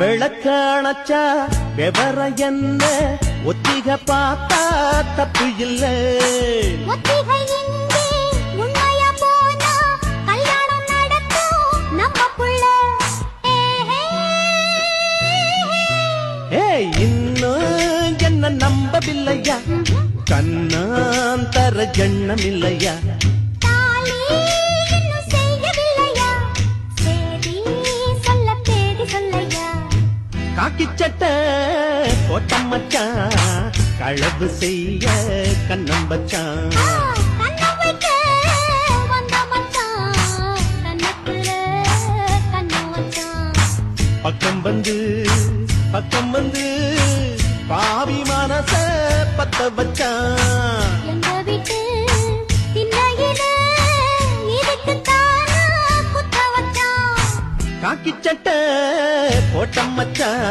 விளக்காணச்சா விவர என்ன ஒத்திக பார்த்தா தப்பு இல்ல இன்னும் என்ன நம்பவில்லையா கண்ணாந்தர ஜண்ணம் இல்லையா காக்கி சட்ட கோட்டம் மச்சான் களவு செய்ய கண்ணம் வச்சான் பக்கம் வந்து பாவி மனச பத்த வச்சான் காக்கி சட்ட கோட்டம் மச்சான்